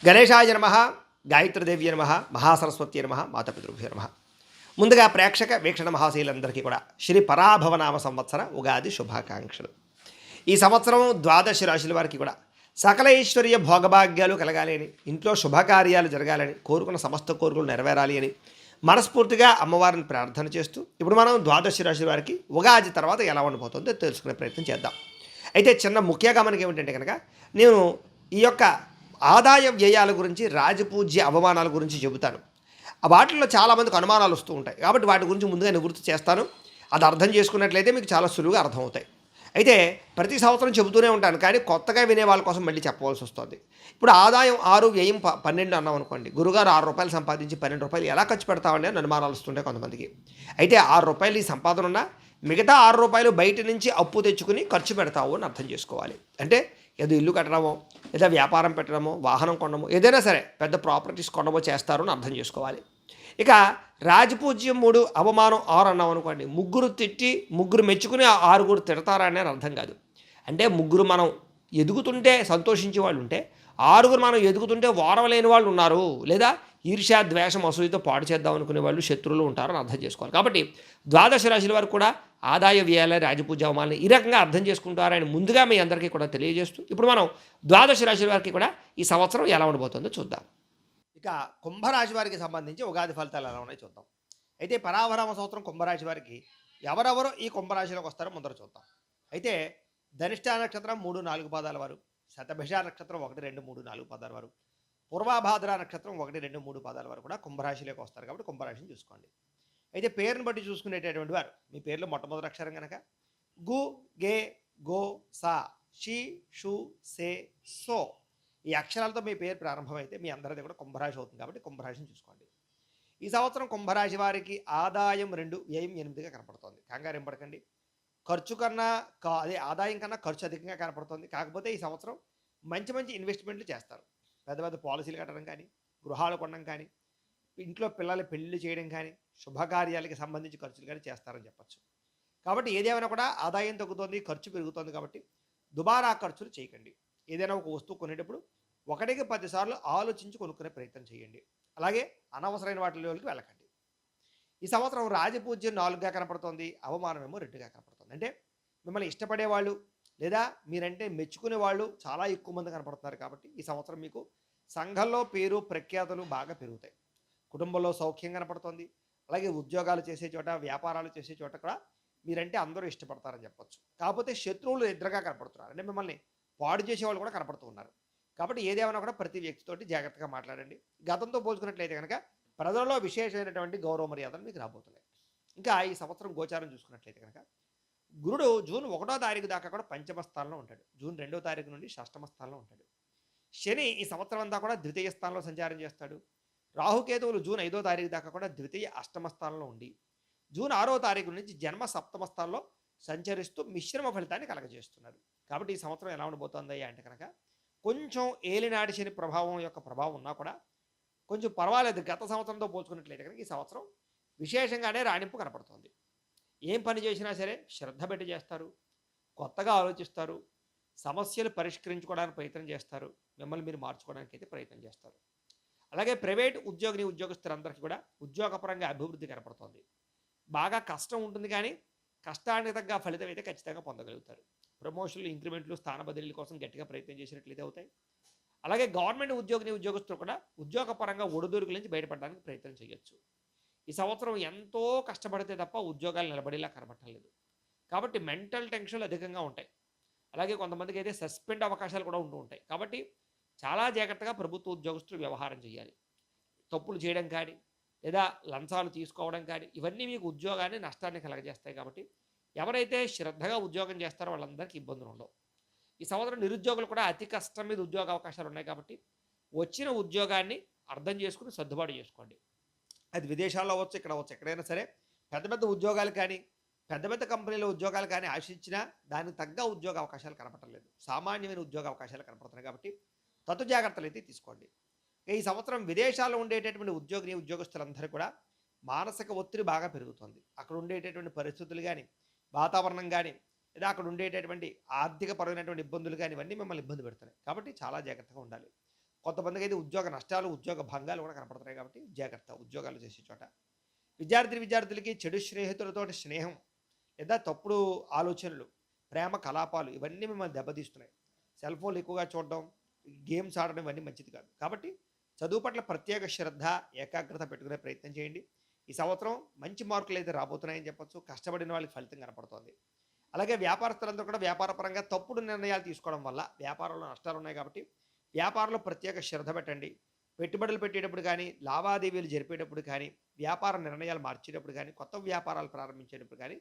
గణేశాయ నమః, గాయత్రీదేవ్య నమః, మహాసరస్వతి నమః, మాతాపితృభ్యో నమః. ముందుగా ప్రేక్షక వీక్షణ మహాశీలందరికీ కూడా శ్రీ పరాభవనామ సంవత్సర ఉగాది శుభాకాంక్షలు. ఈ సంవత్సరం ద్వాదశ రాశుల వారికి కూడా సకల ఐశ్వర్య భోగభాగ్యాలు కలగాలి అని, ఇంట్లో శుభకార్యాలు జరగాలని, కోరుకున్న సమస్త కోరికలు నెరవేరాలి అని మనస్ఫూర్తిగా అమ్మవారిని ప్రార్థన చేస్తూ ఇప్పుడు మనం ద్వాదశ రాశుల వారికి ఉగాది తర్వాత ఎలా ఉండిపోతుందో తెలుసుకునే ప్రయత్నం చేద్దాం. అయితే చిన్న ముఖ్య గమనిక ఏమిటంటే కనుక నేను ఈ యొక్క ఆదాయ వ్యయాల గురించి, రాజపూజ్య అవమానాల గురించి చెబుతాను. వాటిల్లో చాలామందికి అనుమానాలు వస్తూ ఉంటాయి కాబట్టి వాటి గురించి ముందుగా నివృత్తి చేస్తాను. అది అర్థం చేసుకున్నట్లయితే మీకు చాలా సులువుగా అర్థమవుతాయి. అయితే ప్రతి సంవత్సరం చెబుతూనే ఉంటాను కానీ కొత్తగా వినే వాళ్ళ కోసం మళ్ళీ చెప్పవలసి వస్తుంది. ఇప్పుడు ఆదాయం 6, వ్యయం 12 అన్నాం అనుకోండి. గురుగారు ₹6 సంపాదించి ₹12 ఎలా ఖర్చు పెడతామని అనుమానాలు వస్తుంటాయి కొంతమందికి. అయితే ₹6 ఈ సంపాదన ఉన్నా మిగతా ₹6 బయట నుంచి అప్పు తెచ్చుకుని ఖర్చు పెడతావు అని అర్థం చేసుకోవాలి. అంటే ఏదో ఇల్లు కట్టడమో, లేదా వ్యాపారం పెట్టడమో, వాహనం కొనడమో, ఏదైనా సరే పెద్ద ప్రాపర్టీస్ కొనడమో చేస్తారు అని అర్థం చేసుకోవాలి. ఇక రాజపూజ్యం 3, అవమానం 6 అన్నాం అనుకోండి. ముగ్గురు తిట్టి ముగ్గురు మెచ్చుకుని 6 తిడతారా అని అర్థం కాదు. అంటే ముగ్గురు మనం ఎదుగుతుంటే సంతోషించే వాళ్ళు ఉంటే, 6 మనం ఎదుగుతుంటే ఓరవలేని వాళ్ళు ఉన్నారు. లేదా ఈర్ష్య, ద్వేషం, అసూయతో పాడు చేద్దాం అనుకునే వాళ్ళు శత్రువులు ఉంటారని అర్థం చేసుకోవాలి. కాబట్టి ద్వాదశ రాశుల వారు కూడా ఆదాయ వ్యయాల, రాజపూజ అవమానాలు ఈ రకంగా అర్థం చేసుకుంటారని ముందుగా మీ అందరికీ కూడా తెలియజేస్తూ ఇప్పుడు మనం ద్వాదశ రాశుల వారికి కూడా ఈ సంవత్సరం ఎలా ఉండబోతుందో చూద్దాం. ఇక కుంభరాశి వారికి సంబంధించి ఉగాది ఫలితాలు ఎలా ఉన్నాయో చూద్దాం. అయితే పరాభరామ సంవత్సరం కుంభరాశి వారికి ఎవరెవరో ఈ కుంభరాశిలోకి వస్తారో ముందర చూద్దాం. అయితే ధనిష్ట నక్షత్రం 3, 4 పాదాల వారు, శతభిష నక్షత్రం 1, 2, 3, 4 పాదాల వారు, పూర్వభాద్ర నక్షత్రం 1, 2, 3 పాదాల వారు కూడా కుంభరాశిలోకి వస్తారు. కాబట్టి కుంభరాశిని చూసుకోండి. అయితే పేరుని బట్టి చూసుకునేటటువంటి వారు మీ పేర్లో మొట్టమొదటి అక్షరం కనుక గు, గే, గో, సా, షి, షు, సే, సో ఈ అక్షరాలతో మీ పేరు ప్రారంభమైతే మీ అందరిది కూడా కుంభరాశి అవుతుంది. కాబట్టి కుంభరాశిని చూసుకోండి. ఈ సంవత్సరం కుంభరాశి వారికి ఆదాయం 2, వ్యయం 8గా కనపడుతుంది. కంగారు ఏం పడకండి. ఖర్చు కన్నా అదే ఆదాయం కన్నా ఖర్చు అధికంగా కనపడుతుంది. కాకపోతే ఈ సంవత్సరం మంచి మంచి ఇన్వెస్ట్మెంట్లు చేస్తారు. పెద్ద పెద్ద పాలసీలు కట్టడం కానీ, గృహాలు కొనడం కానీ, ఇంట్లో పిల్లల పెళ్లిళ్ళు చేయడం కానీ, శుభకార్యాలకి సంబంధించి ఖర్చులు కానీ చేస్తారని చెప్పచ్చు. కాబట్టి ఏదేమైనా కూడా ఆదాయం తగ్గుతుంది, ఖర్చు పెరుగుతుంది. కాబట్టి దుబారా ఖర్చులు చేయకండి. ఏదైనా ఒక వస్తువు కొనేటప్పుడు 1కి 10 సార్లు ఆలోచించి కొనుక్కునే ప్రయత్నం చేయండి. అలాగే అనవసరమైన వాటిలోకి వెళ్ళకండి. ఈ సంవత్సరం రాజపూజ్యం 4గా కనపడుతోంది, అవమానమేమో 2గా కనపడుతుంది. అంటే మిమ్మల్ని ఇష్టపడేవాళ్ళు లేదా మీరంటే మెచ్చుకునే వాళ్ళు చాలా ఎక్కువ మంది కనపడుతున్నారు. కాబట్టి ఈ సంవత్సరం మీకు సంఘంలో పేరు ప్రఖ్యాతులు బాగా పెరుగుతాయి. కుటుంబంలో సౌఖ్యం కనపడుతుంది. అలాగే ఉద్యోగాలు చేసే చోట, వ్యాపారాలు చేసే చోట కూడా మీరంటే అందరూ ఇష్టపడతారని చెప్పొచ్చు. కాకపోతే శత్రువులు ఎదురుగా కనపడుతున్నారు. అంటే మిమ్మల్ని పాడు చేసేవాళ్ళు కూడా కనపడుతూ ఉన్నారు. కాబట్టి ఏదేమైనా కూడా ప్రతి వ్యక్తితోటి జాగ్రత్తగా మాట్లాడండి. గతంతో పోల్చుకున్నట్లయితే కనుక ప్రజలలో విశేషమైనటువంటి గౌరవ మర్యాదలు మీకు రాబోతున్నాయి. ఇంకా ఈ సంవత్సరం గోచారం చూసుకున్నట్లయితే కనుక గురుడు జూన్ 1వ తారీఖు దాకా కూడా పంచమ స్థానంలో ఉంటాడు. జూన్ 2వ తారీఖు నుండి షష్టమ స్థానంలో ఉంటాడు. శని ఈ సంవత్సరం అంతా కూడా ద్వితీయ స్థానంలో సంచారం చేస్తాడు. రాహుకేతువులు జూన్ 5వ తారీఖు దాకా కూడా ద్వితీయ అష్టమ స్థానంలో ఉండి జూన్ 6వ తారీఖు నుంచి జన్మ సప్తమ స్థానంలో సంచరిస్తూ మిశ్రమ ఫలితాన్ని కలగజేస్తున్నారు. కాబట్టి ఈ సంవత్సరం ఎలా ఉండబోతోంది అంటే కనుక కొంచెం ఏలినాటి శని ప్రభావం యొక్క ప్రభావం ఉన్నా కూడా కొంచెం పర్వాలేదు. గత సంవత్సరంతో పోల్చుకున్నట్లయితే కనుక ఈ సంవత్సరం విశేషంగానే రాణింపు కనపడుతుంది. ఏం పని చేసినా సరే శ్రద్ధ పెట్టి చేస్తారు, కొత్తగా ఆలోచిస్తారు, సమస్యలు పరిష్కరించుకోవడానికి ప్రయత్నం చేస్తారు, మిమ్మల్ని మీరు మార్చుకోవడానికి అయితే ప్రయత్నం చేస్తారు. అలాగే ప్రైవేట్ ఉద్యోగస్తులందరికీ కూడా ఉద్యోగపరంగా అభివృద్ధి కనపడుతుంది. బాగా కష్టం ఉంటుంది కానీ కష్టానికి తగ్గ ఫలితం అయితే ఖచ్చితంగా పొందగలుగుతారు. ప్రమోషన్లు, ఇంక్రిమెంట్లు, స్థాన బదిలీల కోసం గట్టిగా ప్రయత్నం చేసినట్లయితే అవుతాయి. అలాగే గవర్నమెంట్ ఉద్యోగస్తులు కూడా ఉద్యోగపరంగా ఒడిదుడుకుల నుంచి బయటపడడానికి ప్రయత్నం చేయొచ్చు. ఈ సంవత్సరం ఎంతో కష్టపడితే తప్ప ఉద్యోగాలు నిలబడేలా కనబట్టలేదు. కాబట్టి మెంటల్ టెన్షన్లు అధికంగా ఉంటాయి. అలాగే కొంతమందికి అయితే సస్పెండ్ అవకాశాలు కూడా ఉంటూ ఉంటాయి. కాబట్టి చాలా జాగ్రత్తగా ప్రభుత్వ ఉద్యోగస్తులు వ్యవహారం చేయాలి. తప్పులు చేయడం కానీ లేదా లంచాలు తీసుకోవడం కానీ ఇవన్నీ మీకు ఉద్యోగాన్ని నష్టాన్ని కలగజేస్తాయి. కాబట్టి ఎవరైతే శ్రద్ధగా ఉద్యోగం చేస్తారో వాళ్ళందరికీ ఇబ్బందులు ఉండవు. ఈ సంవత్సరం నిరుద్యోగులు కూడా అతి కష్టం మీద ఉద్యోగ అవకాశాలు ఉన్నాయి. కాబట్టి వచ్చిన ఉద్యోగాన్ని అర్థం చేసుకుని సర్దుబాటు చేసుకోండి. అది విదేశాల్లో అవ్వచ్చు, ఇక్కడ అవ్వచ్చు, ఎక్కడైనా సరే పెద్ద పెద్ద ఉద్యోగాలు కానీ పెద్ద పెద్ద కంపెనీలో ఉద్యోగాలు కానీ ఆశించినా దానికి తగ్గ ఉద్యోగ అవకాశాలు కనపడలేదు. సామాన్యమైన ఉద్యోగ అవకాశాలు కనపడుతున్నాయి. కాబట్టి తత్తు జాగ్రత్తలు అయితే తీసుకోండి. ఈ సంవత్సరం విదేశాల్లో ఉండేటటువంటి ఉద్యోగస్తులందరూ కూడా మానసిక ఒత్తిడి బాగా పెరుగుతుంది. అక్కడ ఉండేటటువంటి పరిస్థితులు కానీ, వాతావరణం కానీ, లేదా అక్కడ ఉండేటటువంటి ఆర్థికపరమైనటువంటి ఇబ్బందులు కానీ ఇవన్నీ మిమ్మల్ని ఇబ్బంది పెడుతున్నాయి. కాబట్టి చాలా జాగ్రత్తగా ఉండాలి. కొంతమందికి అయితే ఉద్యోగ నష్టాలు, ఉద్యోగ భంగాలు కూడా కనపడుతున్నాయి కాబట్టి జాగ్రత్త ఉద్యోగాలు చేసే చోట. విద్యార్థులకి చెడు స్నేహితులతోటి స్నేహం లేదా తప్పుడు ఆలోచనలు, ప్రేమ కలాపాలు ఇవన్నీ మిమ్మల్ని దెబ్బతీస్తున్నాయి. సెల్ ఫోన్లు ఎక్కువగా చూడడం, గేమ్స్ ఆడడం ఇవన్నీ మంచిది కాదు. కాబట్టి చదువు పట్ల ప్రత్యేక శ్రద్ధ, ఏకాగ్రత పెట్టుకునే ప్రయత్నం చేయండి. ఈ సంవత్సరం మంచి మార్కులు అయితే రాబోతున్నాయని చెప్పొచ్చు. కష్టపడిన వాళ్ళకి ఫలితం కనపడుతోంది. అలాగే వ్యాపారస్తులందరూ కూడా వ్యాపారపరంగా తప్పుడు నిర్ణయాలు తీసుకోవడం వల్ల వ్యాపారంలో నష్టాలు ఉన్నాయి కాబట్టి వ్యాపారంలో ప్రత్యేక శ్రద్ధ పెట్టండి. పెట్టుబడులు పెట్టేటప్పుడు కానీ, లావాదేవీలు జరిపేటప్పుడు కానీ, వ్యాపార నిర్ణయాలు మార్చేటప్పుడు కానీ, కొత్త వ్యాపారాలు ప్రారంభించేటప్పుడు కానీ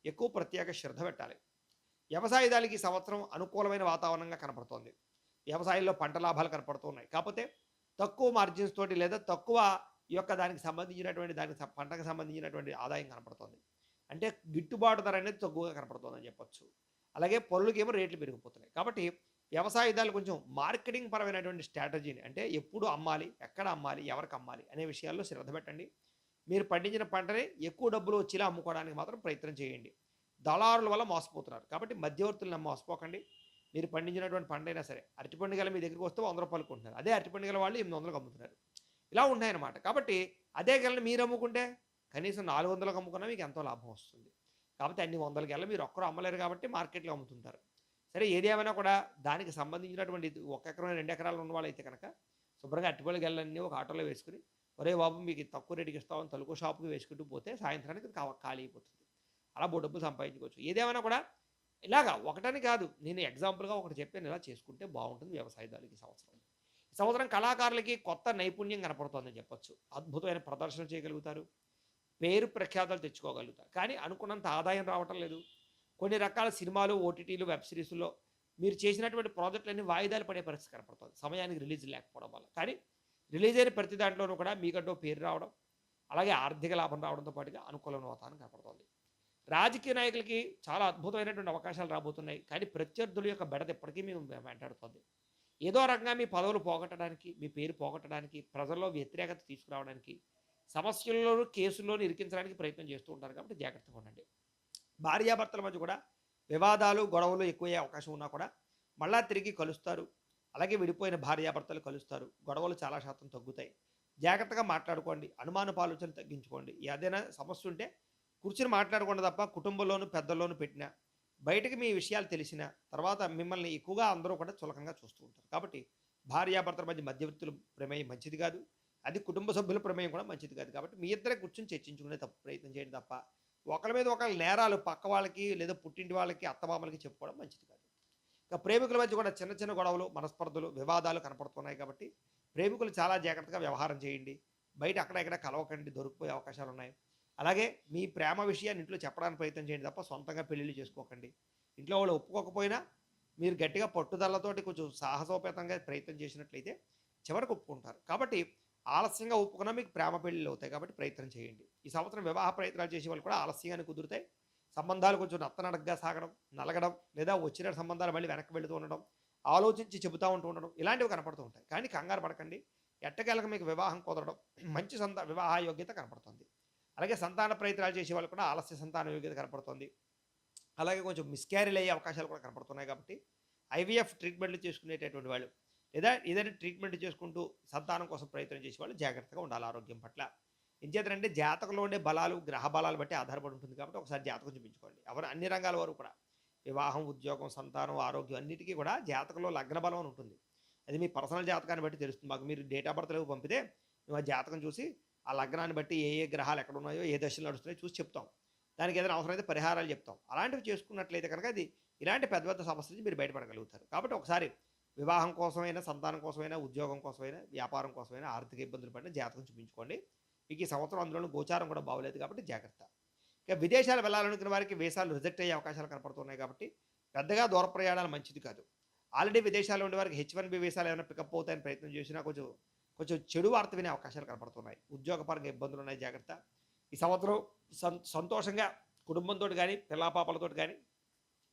ఎక్కువ ప్రత్యేక శ్రద్ధ పెట్టాలి. వ్యవసాయదారులకి ఈ సంవత్సరం అనుకూలమైన వాతావరణంగా కనపడుతోంది. వ్యవసాయంలో పంట లాభాలు కనపడుతున్నాయి. కాకపోతే తక్కువ మార్జిన్స్ తోటి లేదా తక్కువ ఈ యొక్క దానికి సంబంధించినటువంటి పంటకు సంబంధించినటువంటి ఆదాయం కనపడుతోంది. అంటే గిట్టుబాటు ధర అనేది తక్కువగా కనపడుతుందని చెప్పొచ్చు. అలాగే పనులకేమో రేట్లు పెరిగిపోతున్నాయి. కాబట్టి వ్యవసాయదారులు కొంచెం మార్కెటింగ్ పరమైనటువంటి స్ట్రాటజీని అంటే ఎప్పుడు అమ్మాలి, ఎక్కడ అమ్మాలి, ఎవరికి అమ్మాలి అనే విషయాల్లో శ్రద్ధ పెట్టండి. మీరు పండించిన పంటని ఎక్కువ డబ్బులు వచ్చేలా అమ్ముకోవడానికి మాత్రం ప్రయత్నం చేయండి. దళారుల వల్ల మోసపోతున్నారు. కాబట్టి మధ్యవర్తులను మోసపోకండి. మీరు పండించినటువంటి పంట అయినా సరే అరటిపండు గల మీ దగ్గరికి వస్తే ₹100 కొంటున్నారు. అదే అరటిపండు గల వాళ్ళు 800కి అమ్ముతున్నారు. ఇలా ఉన్నాయన్నమాట. కాబట్టి అదే గెలని మీరు అమ్ముకుంటే కనీసం 400కి అమ్ముకున్నా మీకు ఎంతో లాభం వస్తుంది. కాబట్టి అన్ని 100 గెలలు మీరు ఒక్కరు అమ్మలేరు కాబట్టి మార్కెట్లో అమ్ముతుంటారు. సరే ఏది ఏమైనా కూడా దానికి సంబంధించినటువంటి 1 ఎకరం 2 ఎకరాలు ఉన్న వాళ్ళైతే కనుక శుభ్రంగా అరటిపండు గెలలన్నీ ఒక ఆటోలో వేసుకుని ఒరే బాబు మీకు తక్కువ రేటుకి ఇస్తామని తలుకో షాపుకి వేసుకుంటూ పోతే సాయంత్రానికి ఖాళీ అయిపోతుంది. అలా డబ్బులు సంపాదించుకోవచ్చు. ఏదేమైనా కూడా ఇలాగా ఒకటని కాదు, నేను ఎగ్జాంపుల్గా ఒకటి చెప్పాను, ఇలా చేసుకుంటే బాగుంటుంది వ్యవసాయదారులకి ఈ సంవత్సరం. ఈ సంవత్సరం కళాకారులకి కొత్త నైపుణ్యం కనపడుతుందని చెప్పొచ్చు. అద్భుతమైన ప్రదర్శన చేయగలుగుతారు, పేరు ప్రఖ్యాతలు తెచ్చుకోగలుగుతారు. కానీ అనుకున్నంత ఆదాయం రావటం లేదు. కొన్ని రకాల సినిమాలు, ఓటీటీలు, వెబ్ సిరీస్లో మీరు చేసినటువంటి ప్రాజెక్టులన్నీ వాయిదాలు పడే పరిస్థితి కనపడుతుంది సమయానికి రిలీజ్ లేకపోవడం వల్ల. కానీ రిలీజ్ అయిన ప్రతి దాంట్లోనూ కూడా మీకంటూ పేరు రావడం, అలాగే ఆర్థిక లాభం రావడంతో పాటుగా అనుకూలమైన వాతావరణం కనపడుతుంది. రాజకీయ నాయకులకి చాలా అద్భుతమైనటువంటి అవకాశాలు రాబోతున్నాయి. కానీ ప్రత్యర్థుల యొక్క బెడద ఇప్పటికీ మేము వెంటాడుతుంది. ఏదో రకంగా మీ పదవులు పోగొట్టడానికి, మీ పేరు పోగొట్టడానికి, ప్రజల్లో వ్యతిరేకత తీసుకురావడానికి, సమస్యల్లోనూ కేసుల్లోనూ ఇరికించడానికి ప్రయత్నం చేస్తూ ఉంటారు. కాబట్టి జాగ్రత్తగా ఉండండి. భార్యాభర్తల మధ్య కూడా వివాదాలు, గొడవలు ఎక్కువయ్యే అవకాశం ఉన్నా కూడా మళ్ళా తిరిగి కలుస్తారు. అలాగే విడిపోయిన భార్యాభర్తలు కలుస్తారు. గొడవలు చాలా శాతం తగ్గుతాయి. జాగ్రత్తగా మాట్లాడుకోండి. అనుమానపు ఆలోచనలు తగ్గించుకోండి. ఏదైనా సమస్య ఉంటే కూర్చుని మాట్లాడకుండా తప్ప కుటుంబంలోనూ పెద్దల్లోనూ పెట్టినా బయటకు మీ విషయాలు తెలిసిన తర్వాత మిమ్మల్ని ఎక్కువగా అందరూ కూడా చులకంగా చూస్తూ ఉంటారు. కాబట్టి భార్యాభర్తల మధ్య మధ్యవర్తుల ప్రమేయం మంచిది కాదు. అది కుటుంబ సభ్యుల ప్రమేయం కూడా మంచిది కాదు. కాబట్టి మీ ఇద్దరే కూర్చొని చర్చించుకునే ప్రయత్నం చేయండి తప్ప ఒకరి మీద ఒకరి నేరాలు పక్క వాళ్ళకి లేదా పుట్టింటి వాళ్ళకి, అత్తమామలకి చెప్పుకోవడం మంచిది కాదు. ఇక ప్రేమికుల మధ్య కూడా చిన్న చిన్న గొడవలు, మనస్పర్ధలు, వివాదాలు కనపడుతున్నాయి. కాబట్టి ప్రేమికులు చాలా జాగ్రత్తగా వ్యవహారం చేయండి. బయట అక్కడ కలవకండి, దొరికిపోయే అవకాశాలు ఉన్నాయి. అలాగే మీ ప్రేమ విషయాన్ని ఇంట్లో చెప్పడానికి ప్రయత్నం చేయండి తప్ప సొంతంగా పెళ్ళిళ్ళు చేసుకోకండి. ఇంట్లో వాళ్ళు ఒప్పుకోకపోయినా మీరు గట్టిగా పట్టుదలతోటి కొంచెం సాహసోపేతంగా ప్రయత్నం చేసినట్లయితే చివరికి ఒప్పుకుంటారు. కాబట్టి ఆలస్యంగా ఒప్పుకున్నా మీకు ప్రేమ పెళ్ళిళ్ళు అవుతాయి. కాబట్టి ప్రయత్నం చేయండి. ఈ సంవత్సరం వివాహ ప్రయత్నాలు చేసే వాళ్ళు కూడా ఆలస్యంగానే కుదురుతాయి. సంబంధాలు కొంచెం నత్తనడగ్గా సాగడం, నలగడం, లేదా వచ్చిన సంబంధాలు మళ్ళీ వెనక్కి వెళుతూ ఉండడం, ఆలోచించి చెబుతూ ఉండడం ఇలాంటివి కనపడుతూ ఉంటాయి. కానీ కంగారు పడకండి. ఎట్టకేలకు మీకు వివాహం కుదరడం, మంచి వివాహ యోగ్యత కనపడుతుంది. అలాగే సంతాన ప్రయత్నాలు చేసే వాళ్ళు కూడా ఆలస్య సంతాన యోగ్యత కనపడుతుంది. అలాగే కొంచెం మిస్క్యారీలు అయ్యే అవకాశాలు కూడా కనపడుతున్నాయి. కాబట్టి ఐవీఎఫ్ ట్రీట్మెంట్లు చేసుకునేటటువంటి వాళ్ళు లేదా ఏదైనా ట్రీట్మెంట్ చేసుకుంటూ సంతానం కోసం ప్రయత్నం చేసే వాళ్ళు జాగ్రత్తగా ఉండాలి ఆరోగ్యం పట్ల. ఎంచేతంటే జాతకంలో ఉండే బలాలు, గ్రహ బలాలు బట్టి ఆధారపడి ఉంటుంది. కాబట్టి ఒకసారి జాతకం చూపించుకోండి. అన్ని రంగాల వారు కూడా వివాహం, ఉద్యోగం, సంతానం, ఆరోగ్యం అన్నిటికీ కూడా జాతకంలో లగ్న బలం అని ఉంటుంది. అది మీ పర్సనల్ జాతకాన్ని బట్టి తెలుస్తుంది. మాకు మీరు డేట్ ఆఫ్ బర్త్ పంపితే మేము ఆ జాతకం చూసి ఆ లగ్నాన్ని బట్టి ఏ ఏ గ్రహాలు ఎక్కడ ఉన్నాయో, ఏ దశలు నడుస్తున్నాయో చూసి చెప్తాం. దానికి ఏదైనా అవసరమైతే పరిహారాలు చెప్తాం. అలాంటివి చేసుకున్నట్లయితే కనుక అది ఇలాంటి పెద్ద పెద్ద సమస్యల నుంచి మీరు బయటపడగలుగుతారు. కాబట్టి ఒకసారి వివాహం కోసమైనా, సంతానం కోసమైనా, ఉద్యోగం కోసమైనా, వ్యాపారం కోసమైనా, ఆర్థిక ఇబ్బందులు పడిన జాతకం చూపించుకోండి. మీకు ఈ సంవత్సరం అందులోనూ గోచారం కూడా బాగోలేదు కాబట్టి జాగ్రత్త. ఇక విదేశాలు వెళ్ళాలనుకున్న వారికి వీసాలు రిజెక్ట్ అయ్యే అవకాశాలు కనపడుతున్నాయి. కాబట్టి పెద్దగా దూర ప్రయాణాలు మంచిది కాదు. ఆల్రెడీ విదేశాల్లో ఉండే వారికి H1B వీసాలు ఏమైనా పికప్ అవుతాయని ప్రయత్నం చేసినా కొంచెం చెడు వార్త వినే అవకాశాలు కనపడుతున్నాయి. ఉద్యోగపరంగా ఇబ్బందులు ఉన్నాయి, జాగ్రత్త. ఈ సంవత్సరం సంతోషంగా కుటుంబంతో కానీ, పిల్లాపాపలతో కానీ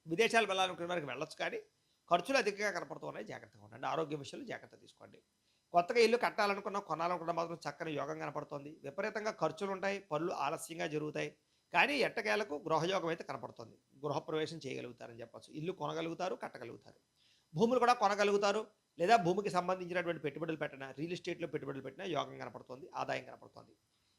విదేశాలు వెళ్ళాలనుకునే వారికి వెళ్ళొచ్చు. కానీ ఖర్చులు అధికంగా కనపడుతున్నాయి, జాగ్రత్తగా ఉండండి. ఆరోగ్య విషయాలు జాగ్రత్త తీసుకోండి. కొత్తగా ఇల్లు కట్టాలనుకున్నా, కొనాలనుకున్నా మాత్రం చక్కని యోగం కనపడుతుంది. విపరీతంగా ఖర్చులు ఉంటాయి, పనులు ఆలస్యంగా జరుగుతాయి. కానీ ఎట్టకేలకు గృహయోగం అయితే కనపడుతుంది. గృహప్రవేశం చేయగలుగుతారని చెప్పచ్చు. ఇల్లు కొనగలుగుతారు, కట్టగలుగుతారు. భూములు కూడా కొనగలుగుతారు, లేదా భూమికి సంబంధించినటువంటి పెట్టుబడులు పెట్టినా, రియల్ ఎస్టేట్‌లో పెట్టుబడులు పెట్టినా యోగం కనపడుతోంది, ఆదాయం కనపడుతోంది.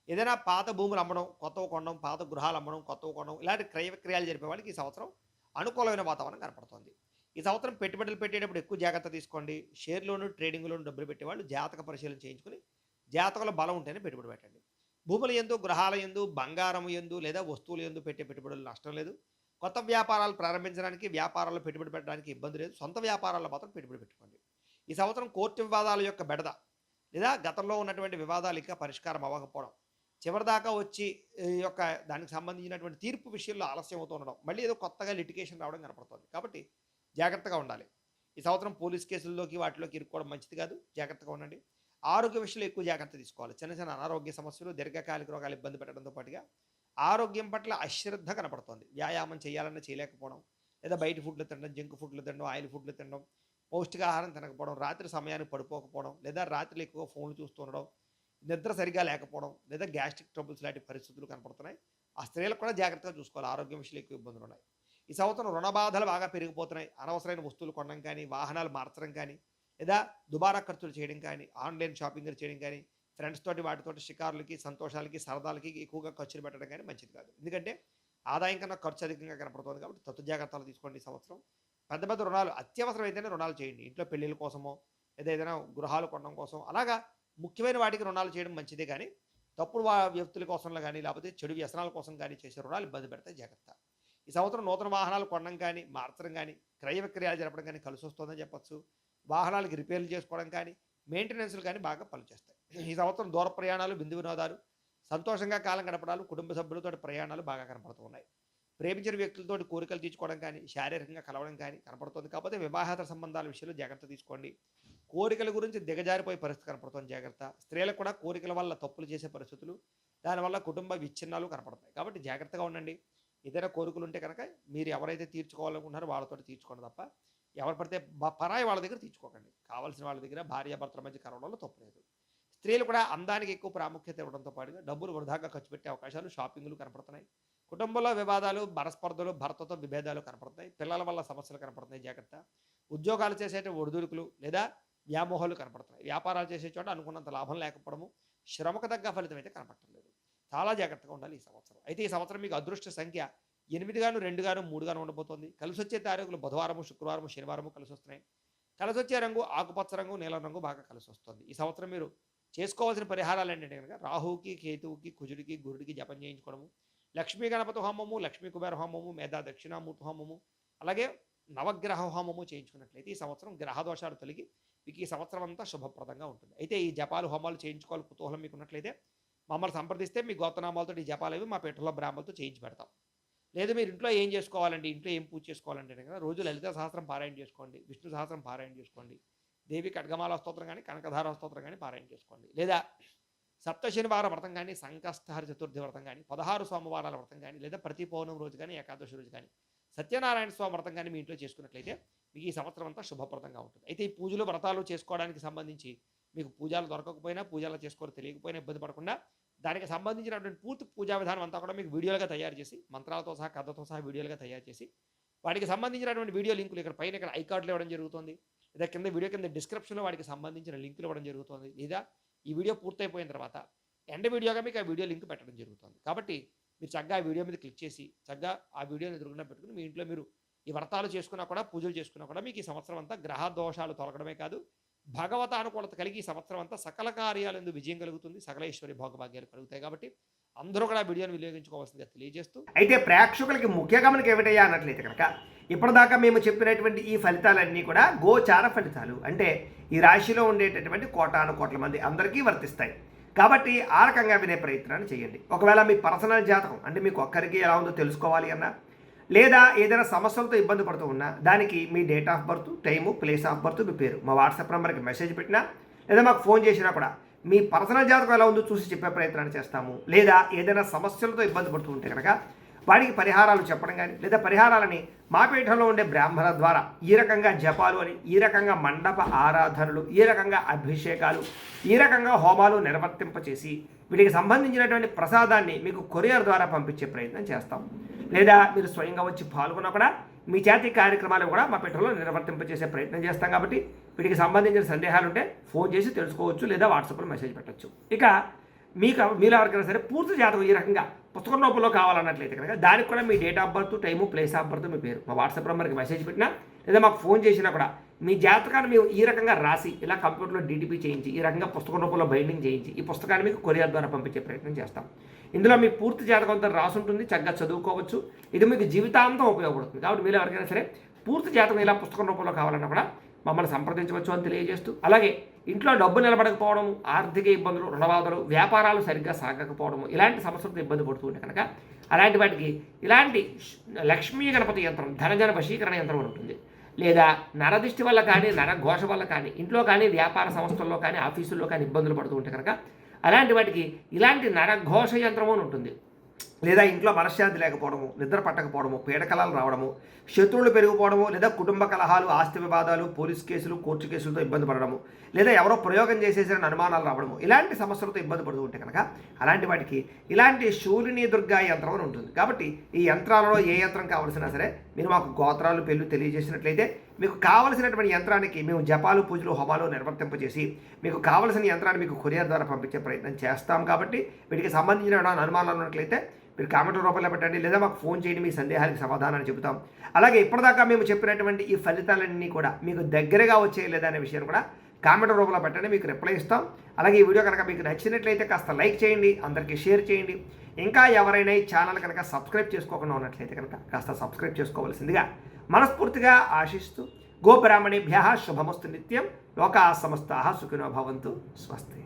ఏదైనా పాత భూములు అమ్మడం, కొత్తవి కొనడం, పాత గృహాలు అమ్మడం, కొత్తవి కొనడం ఇలాంటి క్రయ విక్రయాలు జరిపే వాళ్ళకి ఈ సంవత్సరం అనుకూలమైన వాతావరణం కనపడుతోంది. ఈ సంవత్సరం పెట్టుబడులు పెట్టేటప్పుడు ఎక్కువ జాగ్రత్త తీసుకోండి. షేర్‌లోను, ట్రేడింగ్‌లోను డబ్బులు పెట్టేవాళ్ళు జాతక పరిశీలన చేయించుకొని, జాతకంలో బలం ఉంటేనే పెట్టుబడి పెట్టండి. భూముల యందు, గృహాల యందు, బంగారం యందు లేదా వస్తువుల యందు పెట్టే పెట్టుబడులు నష్టం లేదు. కొత్త వ్యాపారాలు ప్రారంభించడానికి, వ్యాపారాల్లో పెట్టుబడి పెట్టడానికి ఇబ్బంది లేదు. సొంత వ్యాపారాల్లో మాత్రం పెట్టుబడి పెట్టుకోండి. ఈ సంవత్సరం కోర్టు వివాదాల యొక్క బెడద లేదా గతంలో ఉన్నటువంటి వివాదాలు ఇంకా పరిష్కారం అవ్వకపోవడం, చివరిదాకా వచ్చి ఈ యొక్క దానికి సంబంధించినటువంటి తీర్పు విషయంలో ఆలస్యం అవుతూ ఉండడం, మళ్ళీ ఏదో కొత్తగా లిటిగేషన్ రావడం కనపడుతుంది. కాబట్టి జాగ్రత్తగా ఉండాలి. ఈ సంవత్సరం పోలీస్ కేసుల్లోకి వాటిలోకి ఇరుక్కోవడం మంచిది కాదు. జాగ్రత్తగా ఉండండి. ఆరోగ్య విషయంలో ఎక్కువ జాగ్రత్త తీసుకోవాలి. చిన్న చిన్న అనారోగ్య సమస్యలు, దీర్ఘకాలిక రోగాలు ఇబ్బంది పెట్టడంతో పాటుగా ఆరోగ్యం పట్ల అశ్రద్ధ కనపడుతోంది. వ్యాయామం చేయాలన్నా చేయలేకపోవడం, లేదా బయట ఫుడ్లు తినడం, జంక్ ఫుడ్లు తినడం, ఆయిల్ ఫుడ్లు తినడం, పౌష్టికాహారం తినకపోవడం, రాత్రి సమయానికి పడుకోకపోవడం, లేదా రాత్రులు ఎక్కువ ఫోన్లు చూస్తూ ఉండడం, నిద్ర సరిగా లేకపోవడం, లేదా గ్యాస్ట్రిక్ ట్రబుల్స్ లాంటి పరిస్థితులు కనపడుతున్నాయి. ఆ స్త్రీలకు కూడా జాగ్రత్తగా చూసుకోవాలి. ఆరోగ్యం విషయంలో ఎక్కువ ఇబ్బందులు ఉన్నాయి. ఈ సంవత్సరం రుణ బాధలు బాగా పెరిగిపోతున్నాయి. అనవసరమైన వస్తువులు కొనడం కానీ, వాహనాలు మార్చడం కానీ, లేదా దుబారా ఖర్చులు చేయడం కానీ, ఆన్లైన్ షాపింగ్లు చేయడం కానీ, ఫ్రెండ్స్ తోటి వాటితోటి షికారులకి, సంతోషాలకి, సరదాలకి ఎక్కువగా ఖర్చులు పెట్టడం కానీ మంచిది కాదు. ఎందుకంటే ఆదాయం కన్నా ఖర్చు అధికంగా కనపడుతుంది. కాబట్టి తత్తు జాగ్రత్తలు తీసుకోండి. ఈ సంవత్సరం పెద్ద పెద్ద రుణాలు అత్యవసరం అయితేనే రుణాలు చేయండి. ఇంట్లో పెళ్ళిళ్ళ కోసమో లేదా ఏదైనా గృహాలు కొనడం కోసం అలాగా ముఖ్యమైన వాటికి రుణాలు చేయడం మంచిదే. కానీ తప్పుడు వ్యక్తుల కోసంలో కానీ, లేకపోతే చెడు వ్యసనాల కోసం కానీ చేసే రుణాలు ఇబ్బంది పెడతాయి. జాగ్రత్త. ఈ సంవత్సరం నూతన వాహనాలు కొనడం కానీ, మార్చడం కానీ, క్రయ విక్రయాలు జరపడం కానీ కలిసి వస్తుందని చెప్పచ్చు. వాహనాలకి రిపేర్లు చేసుకోవడం కానీ, మెయింటెనెన్స్లు కానీ బాగా పనిచేస్తాయి. ఈ సంవత్సరం దూర ప్రయాణాలు, బిందు వినోదాలు, సంతోషంగా కాలం గడపడాలు, కుటుంబ సభ్యులతో ప్రయాణాలు బాగా కనపడుతూ ఉన్నాయి. ప్రేమించిన వ్యక్తులతో కోరికలు తీర్చుకోవడం కానీ, శారీరకంగా కలవడం కానీ కనపడుతుంది. కాకపోతే వివాహేతర సంబంధాల విషయంలో జాగ్రత్త తీసుకోండి. కోరికల గురించి దిగజారిపోయే పరిస్థితి కనపడుతుంది. జాగ్రత్త. స్త్రీలకు కూడా కోరికల వల్ల తప్పులు చేసే పరిస్థితులు, దానివల్ల కుటుంబ విచ్ఛిన్నాలు కనపడతాయి. కాబట్టి జాగ్రత్తగా ఉండండి. ఏదైనా కోరికలు ఉంటే కనుక మీరు ఎవరైతే తీర్చుకోవాలనుకుంటున్నారో వాళ్ళతో తీర్చుకోండి తప్ప ఎవరు పడితే పరాయి వాళ్ళ దగ్గర తీర్చుకోకండి. కావాల్సిన వాళ్ళ దగ్గర భార్యాభర్తల మధ్య కలవడంలో తప్పులేదు. స్త్రీలు కూడా అందానికి ఎక్కువ ప్రాముఖ్యత ఇవ్వడంతో పాటుగా డబ్బులు వృధాగా ఖర్చు పెట్టే అవకాశాలు, షాపింగ్లు కనపడుతున్నాయి. కుటుంబంలో వివాదాలు, మనస్పర్ధలు, భర్తతో విభేదాలు కనపడుతున్నాయి. పిల్లల వల్ల సమస్యలు కనపడుతున్నాయి. జాగ్రత్త. ఉద్యోగాలు చేసే ఒడిదుడుకులు లేదా వ్యామోహాలు కనపడుతున్నాయి. వ్యాపారాలు చేసే చోట అనుకున్నంత లాభం లేకపోవడము, శ్రమకు తగ్గ ఫలితం అయితే కనపడలేదు. చాలా జాగ్రత్తగా ఉండాలి ఈ సంవత్సరం. అయితే ఈ సంవత్సరం మీకు అదృష్ట సంఖ్య 8 గాను, 2 గాను, 3 గాను ఉండబోతోంది. కలిసి వచ్చే తారీఖులు బుధవారము, శుక్రవారము, శనివారము కలిసి వస్తున్నాయి. కలిసి వచ్చే రంగు ఆకుపచ్చ రంగు, నీలం రంగు బాగా కలిసి వస్తుంది. ఈ సంవత్సరం మీరు చేసుకోవాల్సిన పరిహారాలు ఏంటంటే కనుక రాహువుకి, కేతువుకి, కుజుడికి, గురుడికి జపం చేయించుకోవడము, లక్ష్మీ గణపతి హోమము, లక్ష్మీ కుబేర హోమము, మేధా దక్షిణామూర్తి హోమము, అలాగే నవగ్రహ హోమము చేయించుకున్నట్లయితే ఈ సంవత్సరం గ్రహ దోషాలు తొలగి మీకు ఈ సంవత్సరం అంతా శుభప్రదంగా ఉంటుంది. అయితే ఈ జపాలు, హోమాలు చేయించుకోవాలి కుతూహలం మీకు ఉన్నట్లయితే మమ్మల్ని సంప్రదిస్తే మీ గోత్రనామాలతో ఈ జపాలు అవి మా పీఠంలో బ్రాహ్మణులతో చేయించి పెడతాం. లేదు మీరు ఇంట్లో ఏం చేసుకోవాలండి, ఇంట్లో ఏం పూజ చేసుకోవాలంటే కదా రోజు లలిత సహస్రం పారాయణ చేసుకోండి, విష్ణు సహస్రం పారాయణ చేసుకోండి, దేవి ఖడ్గమాల స్తోత్రం కానీ, కనకధార స్తోత్రం కానీ పారాయణ చేసుకోండి. లేదా సప్త శనివార వ్రతం కానీ, సంకష్టహర చతుర్థి వ్రతం కానీ, 16 సోమవారాల వ్రతం కానీ, లేదా ప్రతి పౌర్ణమి రోజు కానీ, ఏకాదశి రోజు కానీ, సత్యనారాయణ స్వామి వ్రతం కానీ మీ ఇంట్లో చేసుకున్నట్లయితే మీకు ఈ సంవత్సరం అంతా శుభప్రదంగా ఉంటుంది. అయితే ఈ పూజలు, వ్రతాలు చేసుకోవడానికి సంబంధించి మీకు పూజలు దొరకకపోయినా, పూజలు చేసుకోవడం తెలియకపోయినా ఇబ్బంది పడకుండా దానికి సంబంధించినటువంటి పూర్తి పూజా విధానం అంతా కూడా మీకు వీడియోలుగా తయారు చేసి, మంత్రాలతో సహా, కథతో సహా వీడియోలుగా తయారు చేసి, వాటికి సంబంధించినటువంటి వీడియో లింకులు ఇక్కడ పైన ఇక్కడ ఐకార్డులు ఇవ్వడం జరుగుతుంది. లేదా కింద వీడియో కింద డిస్క్రిప్షన్లో వాటికి సంబంధించిన లింకులు ఇవ్వడం జరుగుతుంది. లేదా ఈ వీడియో పూర్తయిపోయిన తర్వాత ఎండ్ వీడియోగా మీకు ఆ వీడియో లింక్ పెట్టడం జరుగుతుంది. కాబట్టి మీరు చక్కగా ఆ వీడియో మీద క్లిక్ చేసి చక్కగా ఆ వీడియోని ఎదురుకుండా పెట్టుకుని మీ ఇంట్లో మీరు ఈ వ్రతాలు చేసుకున్నా కూడా, పూజలు చేసుకున్నా కూడా మీకు ఈ సంవత్సరం అంతా గ్రహ దోషాలు తొలగడమే కాదు, భగవత అనుకూలత కలిగి ఈ సంవత్సరం అంతా సకల కార్యాలందు విజయం కలుగుతుంది, సకల ఐశ్వర్య భోగభాగ్యాలు కలుగుతాయి. కాబట్టి అందరూ కూడా వీడియోని వినియోగించుకోవాల్సిందిగా తెలియజేస్తూ, అయితే ప్రేక్షకులకి ముఖ్య గమనిక ఏమిటయ్యా అన్నట్లయితే కనుక ఇప్పటిదాకా మేము చెప్పినటువంటి ఈ ఫలితాలన్నీ కూడా గోచార ఫలితాలు, అంటే ఈ రాశిలో ఉండేటటువంటి కోటాను కోట్ల మంది అందరికీ వర్తిస్తాయి. కాబట్టి ఆ రకంగా వినే ప్రయత్నాన్ని చేయండి. ఒకవేళ మీ పర్సనల్ జాతకం అంటే మీకు ఒక్కరికి ఎలా ఉందో తెలుసుకోవాలి అన్నా, లేదా ఏదైనా సమస్యలతో ఇబ్బంది పడుతూ ఉన్నా దానికి మీ date of birth, time, place of birth, మీ పేరు మా వాట్సాప్ నెంబర్కి మెసేజ్ పెట్టినా లేదా మాకు ఫోన్ చేసినా కూడా మీ పర్సనల్ జాతకం ఎలా ఉందో చూసి చెప్పే ప్రయత్నాన్ని చేస్తాము. లేదా ఏదైనా సమస్యలతో ఇబ్బంది పడుతూ ఉంటే కనుక వాడికి పరిహారాలు చెప్పడం కానీ, లేదా పరిహారాలని మా పీఠంలో ఉండే బ్రాహ్మణ ద్వారా ఈ రకంగా జపాలు అని, ఈ రకంగా మండప ఆరాధనలు, ఈ రకంగా అభిషేకాలు, ఈ రకంగా హోమాలు నిర్వర్తింపచేసి వీటికి సంబంధించినటువంటి ప్రసాదాన్ని మీకు కొరియర్ ద్వారా పంపించే ప్రయత్నం చేస్తాం. లేదా మీరు స్వయంగా వచ్చి పాల్గొన్నా కూడా మీ చేతి కార్యక్రమాలు కూడా మా పెట్టెలో నిర్వర్తింపజేసే ప్రయత్నం చేస్తాం. కాబట్టి వీటికి సంబంధించిన సందేహాలు ఉంటే ఫోన్ చేసి తెలుసుకోవచ్చు, లేదా వాట్సాప్లో మెసేజ్ పెట్టచ్చు. ఇక మీలో ఎవరికైనా సరే పూర్తి జాతకం ఈ రకంగా పుస్తకం రూపంలో కావాలన్నట్లయితే కనుక దానికి కూడా మీ date of birth, time, place of birth, మీ పేరు మా వాట్సాప్ నెంబర్కి మెసేజ్ పెట్టినా లేదా మాకు ఫోన్ చేసినా కూడా మీ జాతకాన్ని మేము ఈ రకంగా రాసి ఇలా కంప్యూటర్లో డీటీపీ చేయించి ఈ రకంగా పుస్తకం రూపంలో బైండింగ్ చేయించి ఈ పుస్తకాన్ని మీకు కొరియర్ ద్వారా పంపించే ప్రయత్నం చేస్తాం. ఇందులో మీ పూర్తి జాతకం అంతా రాసి ఉంటుంది, చక్కగా చదువుకోవచ్చు. ఇది మీకు జీవితాంతం ఉపయోగపడుతుంది. కాబట్టి మీరు ఎవరికైనా సరే పూర్తి జాతకం ఇలా పుస్తకం రూపంలో కావాలన్నా కూడా మమ్మల్ని సంప్రదించవచ్చు అని తెలియజేస్తూ, అలాగే ఇంట్లో డబ్బు నిలబడకపోవడము, ఆర్థిక ఇబ్బందులు, రుణబాధలు, వ్యాపారాలు సరిగ్గా సాగకపోవడము, ఇలాంటి సమస్యలతో ఇబ్బంది పడుతూ ఉంటే కనుక అలాంటి వాటికి ఇలాంటి లక్ష్మీ గణపతి యంత్రం, ధనజన వశీకరణ యంత్రం అని ఉంటుంది. లేదా నరదిష్టి వల్ల కానీ, నరఘోష వల్ల కానీ, ఇంట్లో కానీ, వ్యాపార సంస్థల్లో కానీ, ఆఫీసుల్లో కానీ ఇబ్బందులు పడుతూ ఉంటే కనుక అలాంటి వాటికి ఇలాంటి నరఘోష యంత్రము అని ఉంటుంది. లేదా ఇంట్లో మనశ్శాంతి లేకపోవడము, నిద్ర పట్టకపోవడము, పీడకలాలు రావడము, శత్రువులు పెరిగిపోవడము, లేదా కుటుంబ కలహాలు, ఆస్తి వివాదాలు, పోలీస్ కేసులు, కోర్టు కేసులతో ఇబ్బంది పడడము, లేదా ఎవరో ప్రయోగం చేసేసిన అనుమానాలు రావడము, ఇలాంటి సమస్యలతో ఇబ్బంది పడుతూ ఉంటే కనుక అలాంటి వాటికి ఇలాంటి శూలిని దుర్గా యంత్రం అని ఉంటుంది. కాబట్టి ఈ యంత్రాలలో ఏ యంత్రం కావాల్సినా సరే మీరు మాకు గోత్రాలు, పేర్లు తెలియజేసినట్లయితే మీకు కావలసినటువంటి యంత్రానికి మేము జపాలు, పూజలు, హోమాలు నిర్వర్తింపజేసి మీకు కావలసిన యంత్రాన్ని మీకు కొరియర్ ద్వారా పంపించే ప్రయత్నం చేస్తాం. కాబట్టి వీటికి సంబంధించిన అనుమానాలు ఉన్నట్లయితే మీరు కామెంట్ రూపంలో పెట్టండి, లేదా మాకు ఫోన్ చేయండి, మీ సందేహాలకు సమాధానాన్ని చెబుతాం. అలాగే ఇప్పటిదాకా మేము చెప్పినటువంటి ఈ ఫలితాలన్నీ కూడా మీకు దగ్గరగా వచ్చే లేదా అనే విషయాన్ని కూడా కామెంట్ రూపంలో పెట్టండి, మీకు రిప్లై ఇస్తాం. అలాగే ఈ వీడియో కనుక మీకు నచ్చినట్లయితే కాస్త లైక్ చేయండి, అందరికీ షేర్ చేయండి. ఇంకా ఎవరైనా ఈ ఛానల్ కనుక సబ్స్క్రైబ్ చేసుకోకుండా ఉన్నట్లయితే కనుక కాస్త సబ్స్క్రైబ్ చేసుకోవాల్సిందిగా మనస్ఫూర్తిగా ఆశిస్తూ, గోబ్రాహ్మణేభ్యః శుభమస్తు నిత్యం, లోకాః సమస్తాః సుఖినో భవంతు. స్వస్తి.